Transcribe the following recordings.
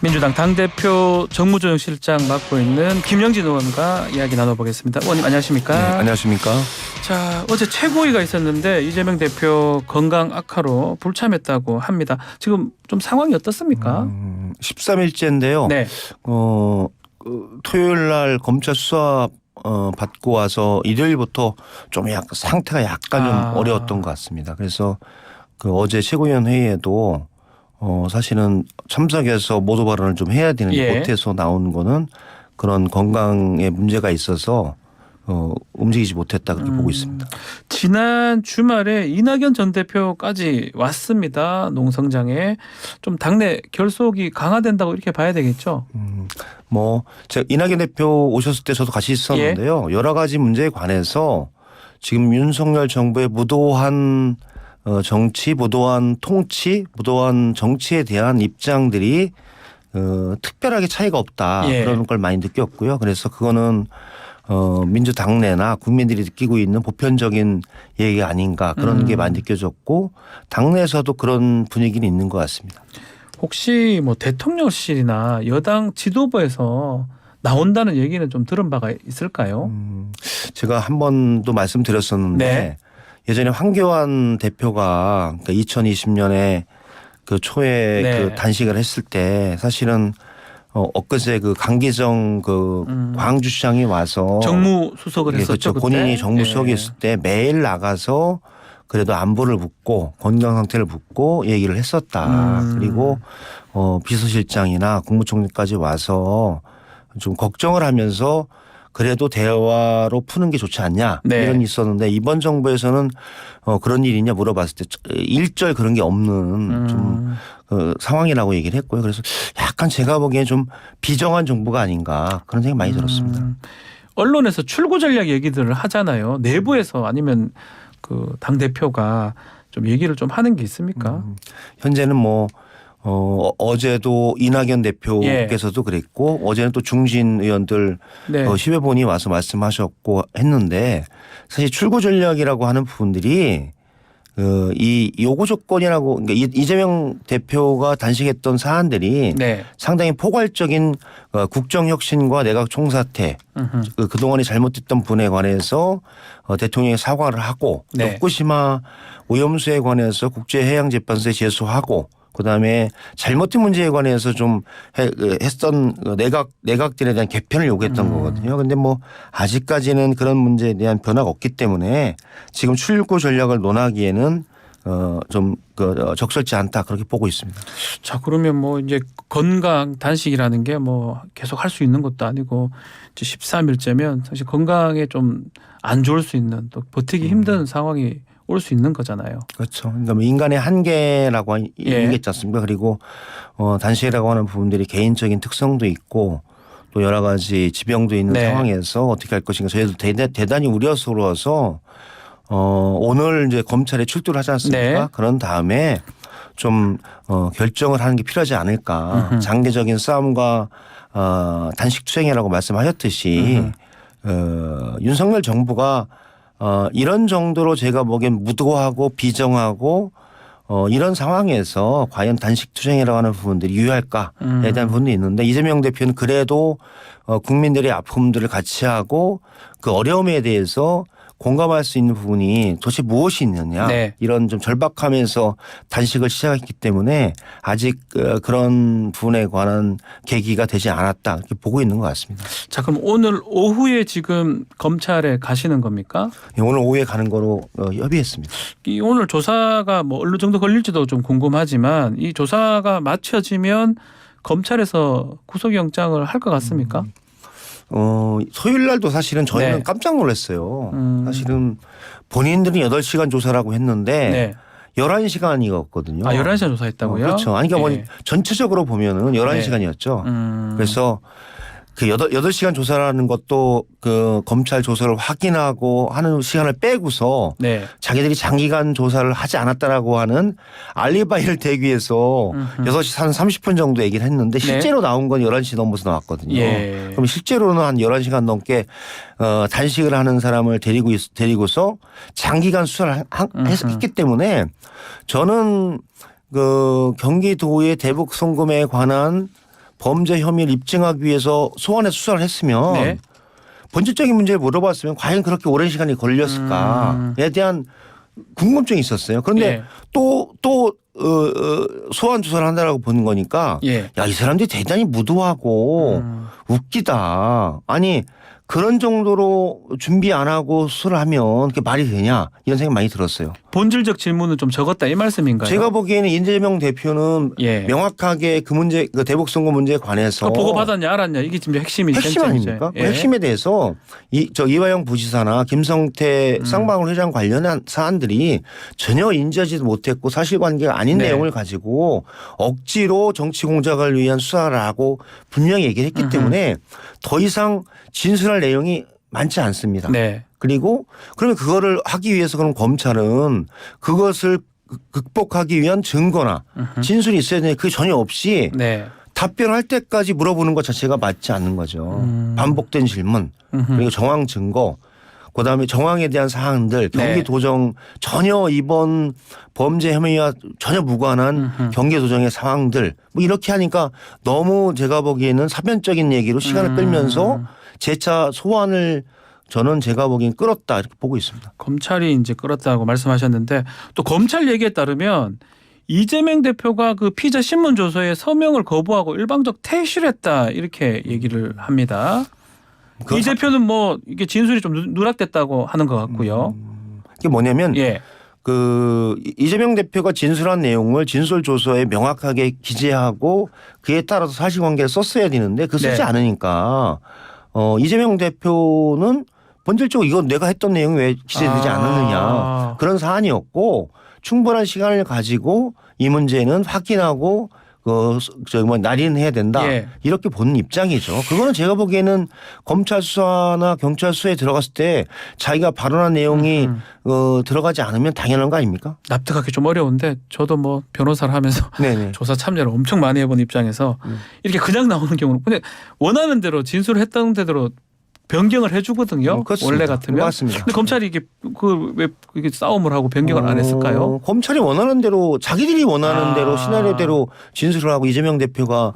민주당 당대표 정무조정실장 맡고 있는 김영진 의원과 이야기 나눠보겠습니다. 의원님 안녕하십니까? 네, 안녕하십니까? 자, 어제 최고위가 있었는데 이재명 대표 건강 악화로 불참했다고 합니다. 지금 좀 상황이 어떻습니까? 13일째인데요. 네. 토요일 날 검찰 수사 받고 와서 일요일부터 좀 약간 상태가 약간 좀 어려웠던 것 같습니다. 그래서 그 어제 최고위원 회의에도 사실은 참석해서 모두 발언을 좀 해야 되는데 못해서 나온 거는 그런 건강에 문제가 있어서 움직이지 못했다 그렇게 보고 있습니다. 지난 주말에 이낙연 전 대표까지 왔습니다. 농성장에 좀 당내 결속이 강화된다고 이렇게 봐야 되겠죠. 제가 이낙연 대표 오셨을 때 저도 같이 있었는데요. 여러 가지 문제에 관해서 지금 윤석열 정부의 무도한 정치, 무도한 통치, 무도한 정치에 대한 입장들이 특별하게 차이가 없다. 그런 걸 많이 느꼈고요. 그래서 그거는 민주당내나 국민들이 느끼고 있는 보편적인 얘기가 아닌가 그런 게 많이 느껴졌고 당내에서도 그런 분위기는 있는 것 같습니다. 혹시 뭐 대통령실이나 여당 지도부에서 나온다는 얘기는 좀 들은 바가 있을까요? 제가 한 번도 말씀드렸었는데 예전에 황교안 대표가 그러니까 2020년에 그 초에 그 단식을 했을 때 사실은 엊그제 그 강기정 그 광주시장이 와서 정무수석을 했었죠. 그렇죠. 본인이 정무수석이 있을 때 매일 나가서 그래도 안부를 묻고 건강 상태를 묻고 얘기를 했었다. 그리고 비서실장이나 국무총리까지 와서 좀 걱정을 하면서 그래도 대화로 푸는 게 좋지 않냐 이런 일이 있었는데 이번 정부에서는 그런 일이 있냐 물어봤을 때 일절 그런 게 없는 좀 상황이라고 얘기를 했고요. 그래서 약간 제가 보기엔 좀 비정한 정부가 아닌가 그런 생각이 많이 들었습니다. 언론에서 출구 전략 얘기들을 하잖아요. 내부에서 아니면 그 당대표가 좀 얘기를 좀 하는 게 있습니까? 현재는 어제도 이낙연 대표께서도 그랬고 어제는 또 중진 의원들 시외본이 와서 말씀하셨고 했는데 사실 출구 전략이라고 하는 부분들이 이 요구 조건이라고 그러니까 이재명 대표가 단식했던 사안들이 상당히 포괄적인 국정혁신과 내각 총사퇴 그동안에 잘못됐던 분에 관해서 대통령이 사과를 하고 후쿠시마 오염수에 관해서 국제해양재판소에 제소하고 그다음에 잘못된 문제에 관해서 좀 했던 내각들에 대한 개편을 요구했던 거거든요. 그런데 아직까지는 그런 문제에 대한 변화가 없기 때문에 지금 출구 전략을 논하기에는 좀 적절치 않다 그렇게 보고 있습니다. 자, 그러면 이제 건강 단식이라는 게 계속 할 수 있는 것도 아니고 이제 13일째면 사실 건강에 좀 안 좋을 수 있는 또 버티기 힘든 상황이 올 수 있는 거잖아요. 그렇죠. 그러니까 인간의 한계라고 얘기했지 않습니까? 그리고 단식이라고 하는 부분들이 개인적인 특성도 있고 또 여러 가지 지병도 있는 상황에서 어떻게 할 것인가 저희도 대단히 우려스러워서 오늘 이제 검찰에 출두를 하지 않습니까? 그런 다음에 좀 결정을 하는 게 필요하지 않을까. 장기적인 싸움과 단식 투쟁이라고 말씀하셨듯이 윤석열 정부가 이런 정도로 제가 보기엔 무도하고 비정하고 이런 상황에서 과연 단식 투쟁이라고 하는 부분들이 유효할까에 대한 부분도 있는데 이재명 대표는 그래도 국민들의 아픔들을 같이 하고 그 어려움에 대해서 공감할 수 있는 부분이 도대체 무엇이 있느냐 이런 좀 절박하면서 단식을 시작했기 때문에 아직 그런 부분에 관한 계기가 되지 않았다 이렇게 보고 있는 것 같습니다. 자, 그럼 오늘 오후에 지금 검찰에 가시는 겁니까? 오늘 오후에 가는 거로 협의했습니다. 이 오늘 조사가 어느 정도 걸릴지도 좀 궁금하지만 이 조사가 마쳐지면 검찰에서 구속영장을 할 것 같습니까? 토요일 날도 사실은 저희는 깜짝 놀랐어요. 사실은 본인들이 8시간 조사라고 했는데 11시간이었거든요. 11시간 조사했다고요? 그렇죠. 아니, 그러니까 전체적으로 보면은 11시간이었죠. 그래서 그 8시간 조사라는 것도 그 검찰 조사를 확인하고 하는 시간을 빼고서 자기들이 장기간 조사를 하지 않았다라고 하는 알리바이를 대기 위해서 6시 한 30분 정도 얘기를 했는데 실제로 나온 건 11시 넘어서 나왔거든요. 그럼 실제로는 한 11시간 넘게 단식을 하는 사람을 데리고서 장기간 수사를 했기 때문에 저는 그 경기도의 대북 송금에 관한 범죄 혐의를 입증하기 위해서 소환해 수사를 했으면 네. 본질적인 문제를 물어봤으면 과연 그렇게 오랜 시간이 걸렸을까에 대한 궁금증이 있었어요. 그런데 예. 또 소환 조사를 한다라고 보는 거니까 예. 야, 이 사람들이 대단히 무도하고 웃기다. 아니 그런 정도로 준비 안 하고 수사를 하면 그게 말이 되냐 이런 생각 많이 들었어요. 본질적 질문은 좀 적었다 이 말씀인가요? 제가 보기에는 이재명 대표는 예. 명확하게 그 문제, 그 대북 선거 문제에 관해서 보고 받았냐 알았냐 이게 지금 핵심이 핵심 아닙니까? 그 핵심에 대해서 이화영 부지사나 김성태 쌍방울 회장 관련한 사안들이 전혀 인지하지도 못했고 사실관계가 아닌 네. 내용을 가지고 억지로 정치 공작을 위한 수사라고 분명히 얘기했기 때문에 더 이상 진술할 내용이 많지 않습니다. 네. 그리고 그러면 그거를 하기 위해서 그럼 검찰은 그것을 극복하기 위한 증거나 진술이 있어야 되는데 그게 전혀 없이 네. 답변할 때까지 물어보는 것 자체가 맞지 않는 거죠. 반복된 질문 그리고 정황 증거 그다음에 정황에 대한 사항들 경기 네. 도정 전혀 이번 범죄 혐의와 전혀 무관한 경기 도정의 상황들 뭐 이렇게 하니까 너무 제가 보기에는 사변적인 얘기로 시간을 끌면서 재차 소환을 저는 제가 보기엔 끌었다 이렇게 보고 있습니다. 검찰이 이제 끌었다고 말씀하셨는데 또 검찰 얘기에 따르면 이재명 대표가 그 피자 신문 조서에 서명을 거부하고 일방적 퇴실을 했다 이렇게 얘기를 합니다. 이 대표는 뭐 이게 진술이 좀 누락됐다고 하는 것 같고요. 이게 뭐냐면 예. 그 이재명 대표가 진술한 내용을 진술 조서에 명확하게 기재하고 그에 따라서 사실관계를 썼어야 되는데 그 쓰지 네. 않으니까 이재명 대표는 본질적으로 이건 내가 했던 내용이 왜 기재되지 않았느냐 그런 사안이었고 충분한 시간을 가지고 이 문제는 확인하고 날인해야 된다 예. 이렇게 보는 입장이죠. 그거는 제가 보기에는 검찰 수사나 경찰 수사에 들어갔을 때 자기가 발언한 내용이 들어가지 않으면 당연한 거 아닙니까? 납득하기 좀 어려운데 저도 뭐 변호사를 하면서 네네. 조사 참여를 엄청 많이 해본 입장에서 이렇게 그냥 나오는 경우는 근데 원하는 대로 진술을 했던 대로 변경을 해주거든요. 원래 같으면. 맞습니다. 근데 검찰이 이게 왜 이게 싸움을 하고 변경을 안 했을까요? 검찰이 원하는 대로 자기들이 원하는 대로 시나리오대로 진술을 하고 이재명 대표가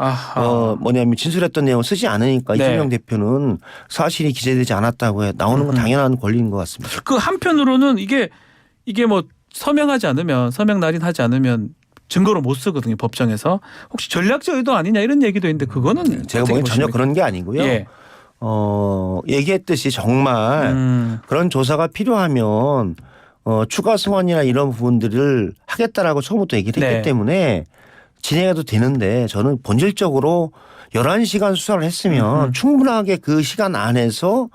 뭐냐면 진술했던 내용 쓰지 않으니까 네. 이재명 대표는 사실이 기재되지 않았다고 해 나오는 건 당연한 권리인 것 같습니다. 그 한편으로는 이게 뭐 서명하지 않으면 서명 날인하지 않으면 증거로 못 쓰거든요. 법정에서. 혹시 전략적 의도 아니냐 이런 얘기도 있는데 그거는 제가 보기엔 전혀 그런 게 아니고요. 예. 얘기했듯이 정말 그런 조사가 필요하면 추가 소환이나 이런 부분들을 하겠다라고 처음부터 얘기를 했기 네. 때문에 진행해도 되는데 저는 본질적으로 11시간 수사를 했으면 충분하게 그 시간 안에서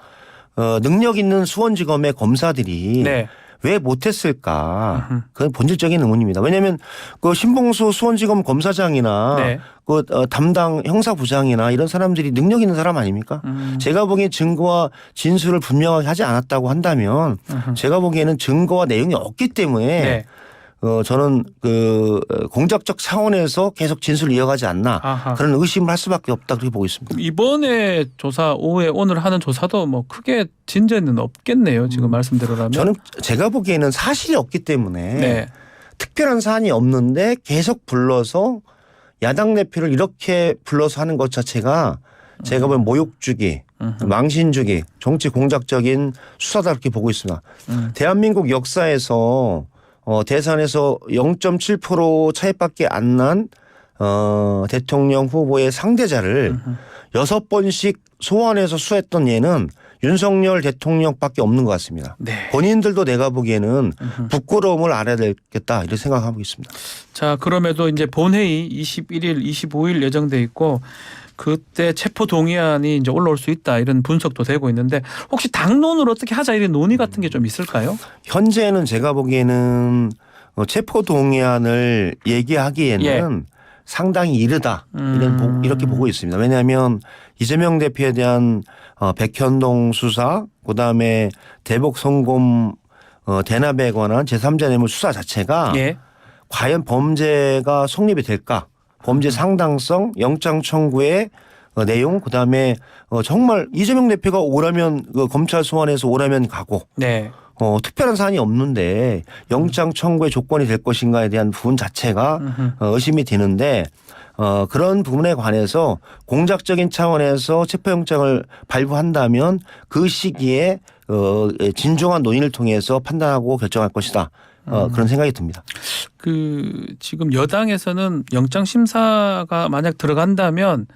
능력 있는 수원지검의 검사들이 네. 왜 못했을까? 그건 본질적인 의문입니다. 왜냐하면 그 신봉수 수원지검 검사장이나 네. 그 담당 형사부장이나 이런 사람들이 능력 있는 사람 아닙니까? 제가 보기엔 증거와 진술을 분명하게 하지 않았다고 한다면 제가 보기에는 증거와 내용이 없기 때문에 네. 저는 그 공작적 차원에서 계속 진술을 이어가지 않나 아하. 그런 의심을 할 수밖에 없다 그렇게 보고 있습니다. 이번에 조사 오후에 오늘 하는 조사도 뭐 크게 진전은 없겠네요. 지금 말씀대로라면. 저는 제가 보기에는 사실이 없기 때문에 네. 특별한 사안이 없는데 계속 불러서 야당 대표를 이렇게 불러서 하는 것 자체가 제가 보면 모욕주기, 망신주기, 정치 공작적인 수사다 이렇게 보고 있습니다. 대한민국 역사에서 대선에서 0.7% 차이밖에 안 난 대통령 후보의 상대자를 6번씩 소환해서 수사했던 예는 윤석열 대통령밖에 없는 것 같습니다. 네. 본인들도 내가 보기에는 부끄러움을 알아야 되겠다 이렇게 생각하고 있습니다. 자, 그럼에도 이제 본회의 21일, 25일 예정돼 있고 그때 체포 동의안이 이제 올라올 수 있다 이런 분석도 되고 있는데 혹시 당론을 어떻게 하자 이런 논의 같은 게 좀 있을까요? 현재는 제가 보기에는 체포 동의안을 얘기하기에는 상당히 이르다 이렇게 보고 있습니다. 왜냐하면 이재명 대표에 대한 백현동 수사 그다음에 대북 송금 대납에 관한 제3자 뇌물 수사 자체가 예. 과연 범죄가 성립이 될까? 범죄 상당성, 영장 청구의 내용, 그다음에 정말 이재명 대표가 오라면 검찰 소환해서 오라면 가고 네. 특별한 사안이 없는데 영장 청구의 조건이 될 것인가에 대한 부분 자체가 의심이 되는데 그런 부분에 관해서 공작적인 차원에서 체포영장을 발부한다면 그 시기에 진중한 논의를 통해서 판단하고 결정할 것이다. 그런 생각이 듭니다. 지금 여당에서는 영장 심사가 만약 들어간다면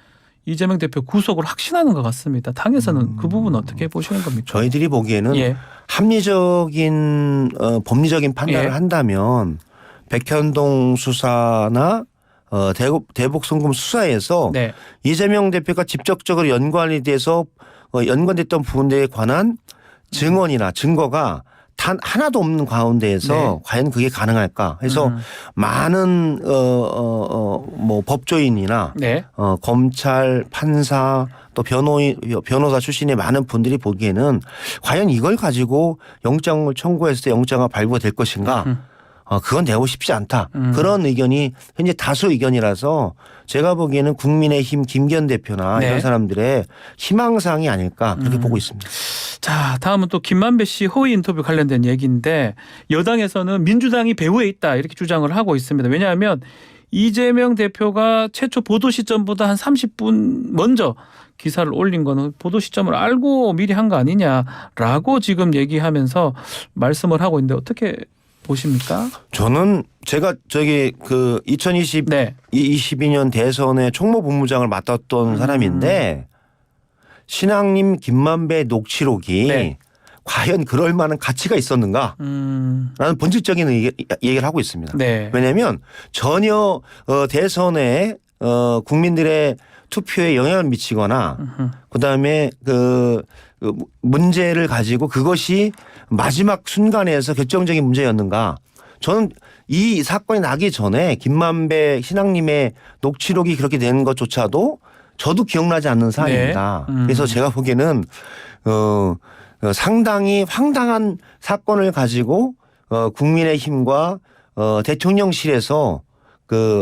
이재명 대표 구속을 확신하는 것 같습니다. 당에서는 그 부분 어떻게 보시는 겁니까? 저희들이 보기에는 예. 합리적인 법리적인 판단을 예. 한다면 백현동 수사나 대북 송금 수사에서 네. 이재명 대표가 직접적으로 연관이 돼서 연관됐던 부분에 관한 증언이나 증거가 단 하나도 없는 가운데에서 네. 과연 그게 가능할까 해서 많은 뭐 법조인이나 네. 검찰, 판사 또 변호사 출신의 많은 분들이 보기에는 과연 이걸 가지고 영장을 청구했을 때 영장이 발부가 될 것인가? 그건 되고 싶지 않다. 그런 의견이 현재 다수 의견이라서 제가 보기에는 국민의힘 김기현 대표나 네. 이런 사람들의 희망사항이 아닐까 그렇게 보고 있습니다. 자, 다음은 또 김만배 씨 허위 인터뷰 관련된 얘기인데 여당에서는 민주당이 배후에 있다 이렇게 주장을 하고 있습니다. 왜냐하면 이재명 대표가 최초 보도 시점보다 한 30분 먼저 기사를 올린 거는 보도 시점을 알고 미리 한 거 아니냐라고 지금 얘기하면서 말씀을 하고 있는데 어떻게 보십니까? 저는 제가 2022년 대선에 총무본부장을 맡았던 사람인데 신앙님 김만배 녹취록이 네. 과연 그럴 만한 가치가 있었는가? 라는 본질적인 얘기를 하고 있습니다. 네. 왜냐하면 전혀 대선에 국민들의 투표에 영향을 미치거나 그다음에 그 문제를 가지고 그것이 마지막 순간에서 결정적인 문제였는가? 저는 이 사건이 나기 전에 김만배 신앙님의 녹취록이 그렇게 된 것조차도 저도 기억나지 않는 사안입니다. 네. 그래서 제가 보기에는 상당히 황당한 사건을 가지고 국민의힘과 대통령실에서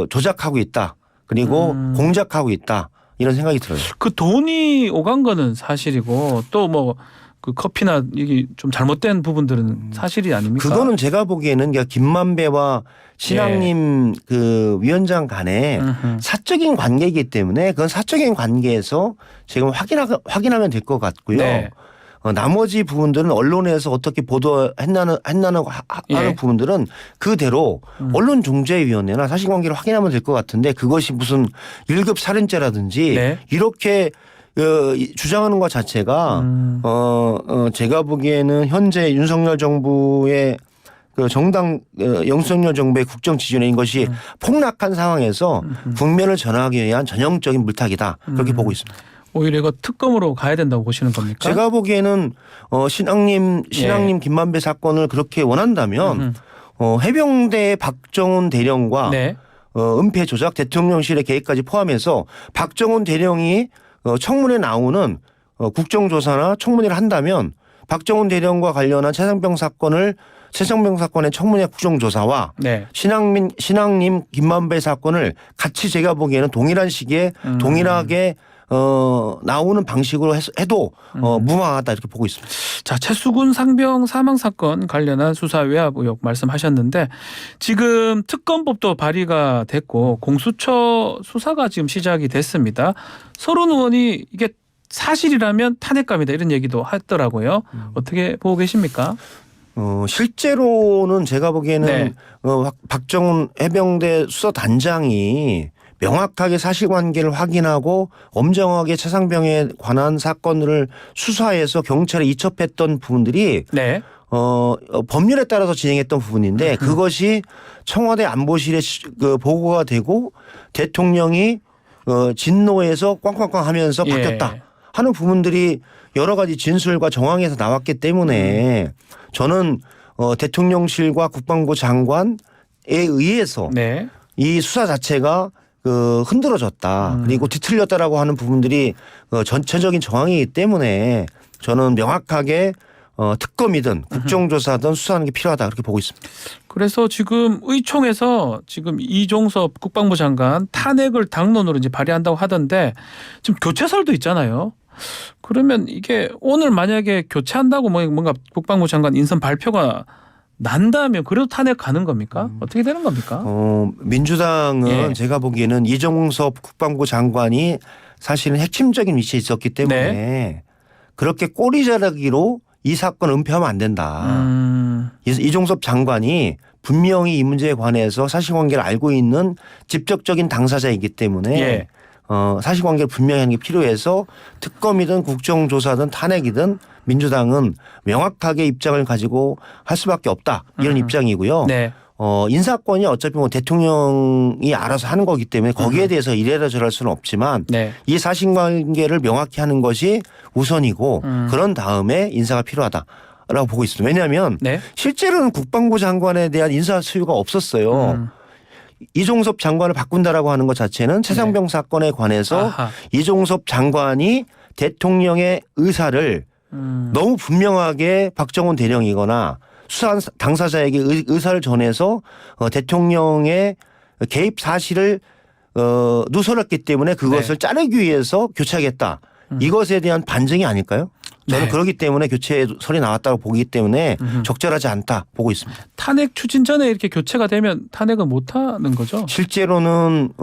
조작하고 있다. 그리고 공작하고 있다. 이런 생각이 들어요. 그 돈이 오간 거는 사실이고 또 뭐 그 커피나 이게 좀 잘못된 부분들은 사실이 아닙니까? 그거는 제가 보기에는 김만배와 신앙님 그 위원장 간에 사적인 관계이기 때문에 그건 사적인 관계에서 지금 확인하면 될 것 같고요. 네. 나머지 부분들은 언론에서 어떻게 보도했나는 하는 예. 부분들은 그대로 언론중재위원회나 사실관계를 확인하면 될 것 같은데 그것이 무슨 1급 살인죄라든지 네. 이렇게 주장하는 것 자체가 제가 보기에는 현재 윤석열 정부의 그 정당 윤석열 정부의 국정 지지율인 것이 폭락한 상황에서 국면을 전환하기 위한 전형적인 물타기다 그렇게 보고 있습니다. 오히려 이거 특검으로 가야 된다고 보시는 겁니까? 제가 보기에는 신앙님 예. 김만배 사건을 그렇게 원한다면 해병대 박정훈 대령과 네. 은폐 조작 대통령실의 계획까지 포함해서 박정훈 대령이 청문회 나오는 국정조사나 청문회를 한다면 박정훈 대령과 관련한 최상병 사건의 청문회 국정조사와 네. 신앙님 김만배 사건을 같이 제가 보기에는 동일한 시기에 동일하게 나오는 방식으로 해도 무방하다 이렇게 보고 있습니다. 자, 최수근 상병 사망 사건 관련한 수사 외압 의혹 말씀하셨는데 지금 특검법도 발의가 됐고 공수처 수사가 지금 시작이 됐습니다. 서른 의원이 이게 사실이라면 탄핵감이다 이런 얘기도 했더라고요. 어떻게 보고 계십니까? 실제로는 제가 보기에는 네. 박정훈 해병대 수사단장이 명확하게 사실관계를 확인하고 엄정하게 최상병에 관한 사건을 수사해서 경찰에 이첩했던 부분들이 네. 법률에 따라서 진행했던 부분인데 그것이 청와대 안보실에 보고가 되고 대통령이 진노해서 꽝꽝꽝 하면서 바뀌었다 예. 하는 부분들이 여러 가지 진술과 정황에서 나왔기 때문에 저는 대통령실과 국방부 장관에 의해서 네. 이 수사 자체가 흔들어졌다. 그리고 뒤틀렸다라고 하는 부분들이 전체적인 정황이기 때문에 저는 명확하게 특검이든 국정조사든 수사하는 게 필요하다 그렇게 보고 있습니다. 그래서 지금 의총에서 지금 이종섭 국방부 장관 탄핵을 당론으로 이제 발의한다고 하던데 지금 교체설도 있잖아요. 그러면 이게 오늘 만약에 교체한다고 뭔가 국방부 장관 인선 발표가 난다면 그래도 탄핵 가는 겁니까? 어떻게 되는 겁니까? 민주당은 예. 제가 보기에는 이종섭 국방부 장관이 사실은 핵심적인 위치에 있었기 때문에 네. 그렇게 꼬리자르기로 이 사건 은폐하면 안 된다. 이종섭 장관이 분명히 이 문제에 관해서 사실관계를 알고 있는 직접적인 당사자이기 때문에 예. 사실관계를 분명히 하는 게 필요해서 특검이든 국정조사든 탄핵이든 민주당은 명확하게 입장을 가지고 할 수밖에 없다 이런 입장이고요. 네. 인사권이 어차피 뭐 대통령이 알아서 하는 거기 때문에 거기에 대해서 이래라 저럴 수는 없지만 네. 이 사실관계를 명확히 하는 것이 우선이고 그런 다음에 인사가 필요하다라고 보고 있습니다. 왜냐하면 네. 실제로는 국방부 장관에 대한 인사 수요가 없었어요. 이종섭 장관을 바꾼다라고 하는 것 자체는 최상병 사건에 관해서 아하. 이종섭 장관이 대통령의 의사를 너무 분명하게 박정훈 대령이거나 수사 당사자에게 의사를 전해서 대통령의 개입 사실을 누설했기 때문에 그것을 네. 짜내기 위해서 교체하겠다. 이것에 대한 반증이 아닐까요? 저는 네. 그렇기 때문에 교체설이 나왔다고 보기 때문에 적절하지 않다 보고 있습니다. 탄핵 추진 전에 이렇게 교체가 되면 탄핵은 못 하는 거죠? 실제로는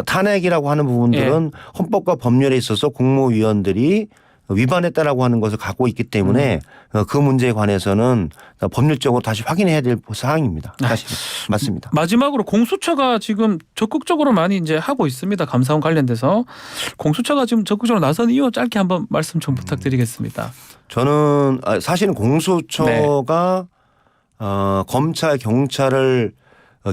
탄핵이라고 하는 부분들은 헌법과 법률에 있어서 국무위원들이 위반했다라고 하는 것을 갖고 있기 때문에 그 문제에 관해서는 법률적으로 다시 확인해야 될 사항입니다. 사실 맞습니다. 마지막으로 공수처가 지금 적극적으로 많이 이제 하고 있습니다. 감사원 관련돼서 공수처가 지금 적극적으로 나선 이유 짧게 한번 말씀 좀 부탁드리겠습니다. 저는 사실은 공수처가 검찰 경찰을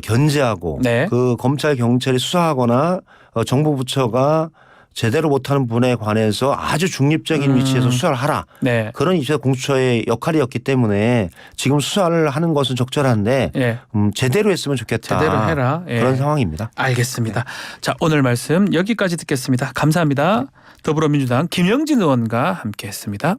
견제하고 네. 그 검찰 경찰이 수사하거나 정부 부처가 제대로 못하는 부분에 관해서 아주 중립적인 위치에서 수사를 하라. 네. 그런 위치에서 공수처의 역할이었기 때문에 지금 수사를 하는 것은 적절한데 예. 제대로 했으면 좋겠다. 제대로 해라. 예. 그런 상황입니다. 알겠습니다. 자, 오늘 말씀 여기까지 듣겠습니다. 감사합니다. 더불어민주당 김영진 의원과 함께했습니다.